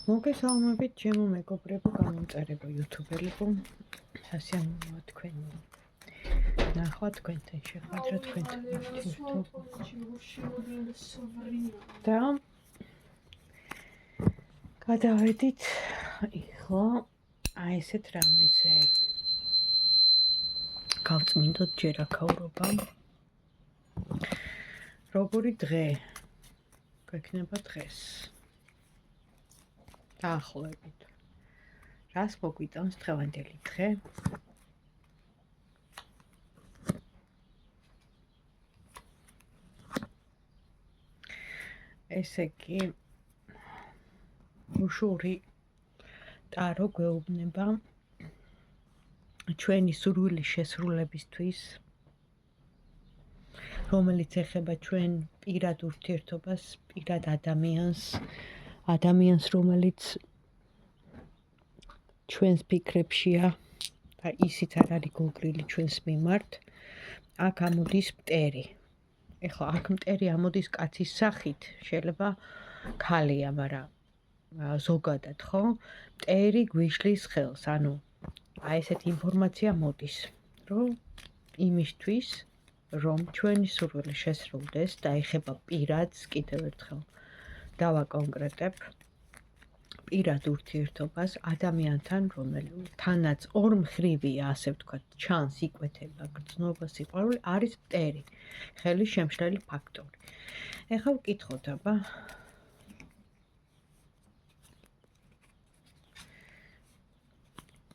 მოგესალმებით ჩემო მეგობრებო, გამომწერებო იუთუბერებო. სასიამოვნოა თქვენი ნახვა, თქვენთან შეხვედრა, თქვენთან ურთიერთობა. და გადავედით ეხლა აი ესეთ რამეზე. გავწმინდოთ ჯერ აქაურობა. როგორი დღე გვექნება დღეს? დაახლოებით. რას მოგვიტანს დღევანდელი დღე? ესე იგი უშური ტარო გვეუბნება ჩვენი სურვილის შესრულებისთვის, რომელიც ეხება ჩვენ პირად ურთიერთობას, პირად ადამიანს, რომელიც ჩვენს ფიქრებშია და ისიც არ არის გულგრილი ჩვენს მიმართ. აქ ამოდის მტერი. ეხლა აქ მტერი ამოდის კაცის სახით, შეიძლება ქალია, მაგრამ ზოგადად ხო? მტერი გვიშლის ხელს, ანუ აი ესეთი ინფორმაცია მოდის, რომ იმისთვის, რომ ჩვენი სურვილი შესრულდეს და ეხება პირადს, კიდევ ერთხელ დავაკონკრეტებ, პირად ურთიერთობას ადამიანთან, რომელთანაც ორმხრივია, ასე ვთქვათ, ჩანს, იკვეთება, გრძნობა, სიყვარული, არის მტერი, ხელის შემშლელი ფაქტორი. ეხლა ვკითხოთ, აბა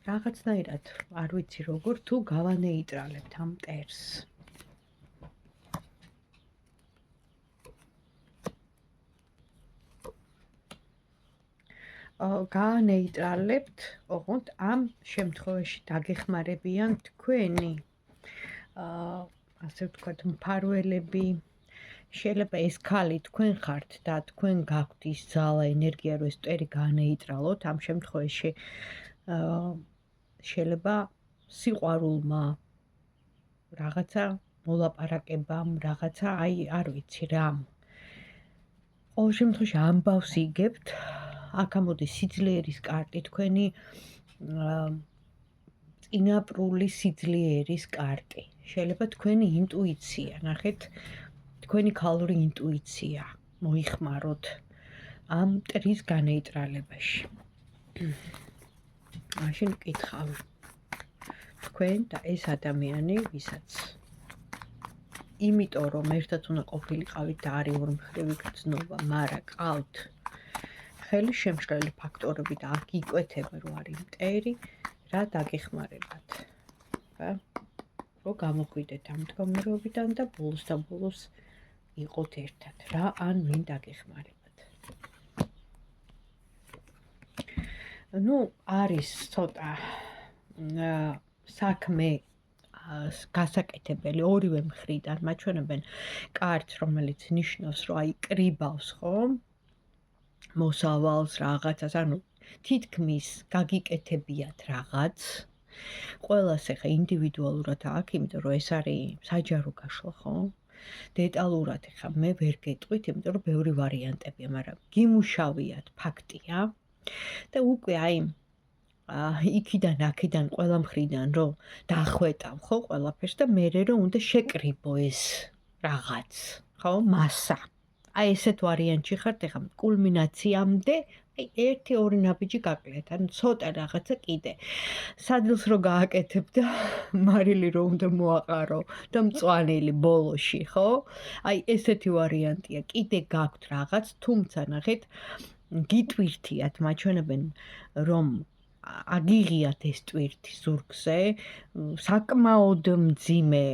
რაღაცნაირად არ ვიცი როგორ თუ გავანეიტრალებთ ამ მტერს. გაანეიტრალებთ, ოღონდ ამ შემთხვევაში დაგეხმარებიან თქვენი ასე ვთქვათ, მფარველები. შეიძლება ეს ქალი თქვენ ხართ და თქვენ გაქვთ ის ძალა, ენერგია, რომ ეს მტერი გაანეიტრალოთ. ამ შემთხვევაში შეიძლება სიყვარულმა, რაღაცა მოლაპარაკებამ, რაღაცა, აი არ ვიცი რამ. ყოველ შემთხვევაში ამბავს იგებთ. აქ ამოდის სიძლიერის კარტი, თქვენი წინაპრული სიძლიერის კარტი. შეიძლება თქვენი ინტუიცია, ნახეთ, თქვენი ქალური ინტუიცია მოიხმაროთ ამ მტრის განეიტრალებაში. მაშინ ვკითხავ თქვენ და ეს ადამიანი, ვისაც იმიტომ რომ ერთად უნდა ყოფილიყავით და არის ორმხრივი გრძნობა, მაგრამ ყავთ ხელის შემშლელი ფაქტორები და აქ იკვეთება, რომ არის მტერი, რა დაგეხმარებათ. რომ გამოგვიდეთ ამ მდგომარეობიდან და ბოლოს და ბოლოს იყოთ ერთად. რა ან ვინ დაგეხმარებათ. ნუ არის ცოტა საქმე გასაკეთებელი ორივე მხრიდან. მაჩვენებენ კარტს, რომელიც ნიშნავს, რომ აი კრიბავს, ხო? მოსავალს რაღაცას, ანუ თითქმის გაგიკეთებიათ რაღაც. ყველას ახლა ინდივიდუალურად აქვს, იმიტომ რომ ეს არის საჯარო გაშლა, ხო? დეტალურად ახლა მე ვერ გეტყვით, იმიტომ რომ ბევრი ვარიანტებია, მაგრამ გიმუშავიათ, ფაქტია. და უკვე აი იქიდან, აქედან, ყველა მხრიდან რომ დახვეტავ, ხო, ყველაფერს და მერე რომ უნდა შეკრიბო ეს რაღაც, ხო, მასა. აი ესეთ ვარიანტში ხართ, ეხლა კულმინაციამდე აი 1-2 ნაბიჯი გაკლეთ, ანუ ცოტა რაღაცა კიდე. სადილს რო გააკეთებ და მარილი რო უნდა მოაყარო და მწვანილი ბოლოში, ხო? აი ესეთი ვარიანტია. კიდე გაქვთ რაღაც, თუმცა ნახეთ, გიტვირთიათ, მაჩვენებენ რომ აგიღიათ ეს ტვირთი ზურგზე, საკმაოდ მძიმე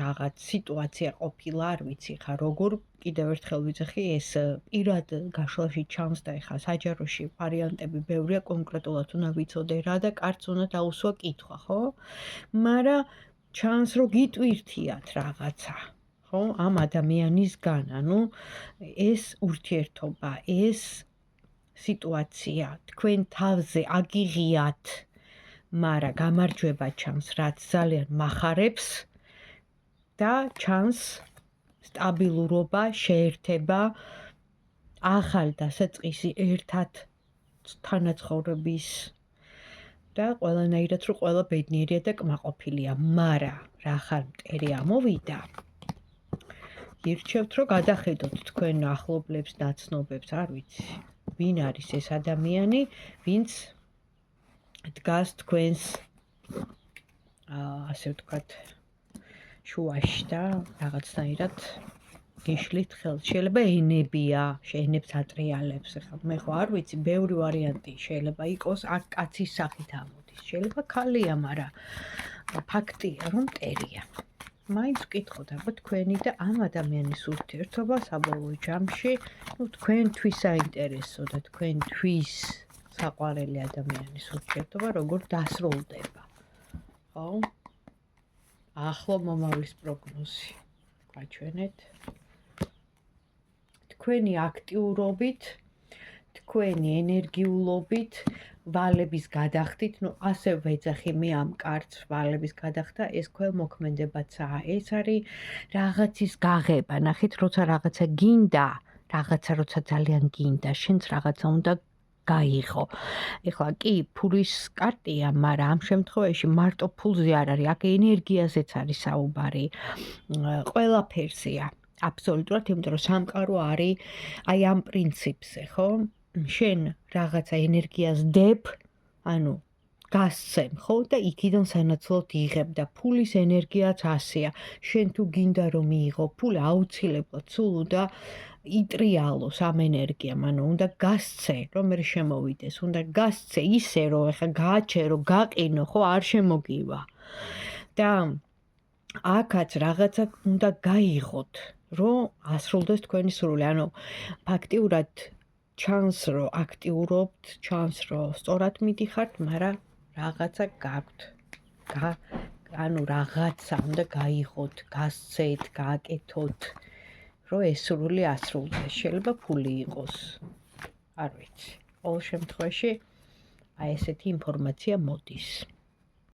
რაღაც სიტუაცია ყოფილა, არ ვიცი ხა როგორ, კიდევ ერთხელ ვიძახი, ეს პირად გაშლაში ჩანს და ხა საჯაროში ვარიანტები ბევრია, კონკრეტულად უნდა ვიცოდე რა და კარტს უნდა დაუსვა კითხვა, ხო? მაგრამ ჩანს რომ გიტვირთიათ რაღაცა, ხო? ამ ადამიანისგან, ანუ ეს ურთიერთობა, ეს სიტუაცია თქვენ თავზე აგიღიათ, მაგრამ გამარჯვება ჩანს, რაც ძალიან მახარებს და ჩანს სტაბილურობა, შეერთება, ახალი დასაწყისი ერთად თანაცხოვრების და ყველანაირად რომ ყველა ბედნიერია და კმაყოფილია, მარა რახან მტერი ამოვიდა, ირჩევთ რომ გადახედოთ თქვენ ახლობლებს, ნაცნობებს, არ ვიცი, ვინ არის ეს ადამიანი, ვინც დგას თქვენს ასე ვთქვათ შუაში და რაღაცნაირად გიშლით ხელს. შეიძლება ენებია, ენებს ატრიალებს. ეხლა მე ხო არ ვიცი, ბევრი ვარიანტი შეიძლება იყოს, აქ კაცის სახით ამოდის. შეიძლება ქალია, მაგრამ ფაქტია, რომ მტერია. მაინც ვკითხოთ, აბა თქვენი და ამ ადამიანის ურთიერთობა საბოლოო ჯამში, თქვენთვის საინტერესო და თქვენთვის საყვარელი ადამიანის ურთიერთობა როგორ დასრულდება. ხო? ახლო მომავლის პროგნოზი. გაჩვენეთ. თქვენი აქტიურობით, თქვენი ენერგიულობით, ვალების გადახდით, ასე ვეძახი მე ამ კარტს ვალების გადახდა, ეს ქველმოქმედებაცაა. ეს არის რაღაცის გაღება. ნახეთ, როცა რაღაცა გინდა, როცა ძალიან გინდა, შენც რაღაცა უნდა გაიღო. ეხლა კი ფულის კარტია, მაგრამ ამ შემთხვევაში მარტო ფულზე არ არის, აქ ენერგიაზეც არის საუბარი. ყველაფერსია. აბსოლუტურად, იმიტომ რომ სამყარო არის აი ამ პრინციპზე, ხო? შენ რაღაცა ენერგიას დებ, ანუ გასცემ, ხო? და იქიდან სანაცვლოდ იღებ და ფულის ენერგიაც ასეა. შენ თუ გინდა რომ მიიღო ფული, აუცილებლად სულ უნდა იტრიალოს ამ ენერგიამ, ანუ უნდა გასცე, რომ მე შემოვიდეს, უნდა გასცე ისე, რომ ეხა გააჩერო, გაყინო, ხო, არ შემოგივა. და აქაც რაღაცა უნდა გაიღოთ, რომ ასრულდეს თქვენი სურვილი. ანუ ფაქტიურად ჩანს, რომ აქტიურობთ, ჩანს, რომ სწორად მიდიხართ, მაგრამ რაღაცა გაქვთ. ანუ რაღაცა უნდა გაიღოთ, გასცეთ, გააკეთოთ, რომ ეს სურვილი ასრულდეს. შეიძლება ფული იყოს. არ ვიცი. ყოველ შემთხვევაში აი ესეთი ინფორმაცია მოდის.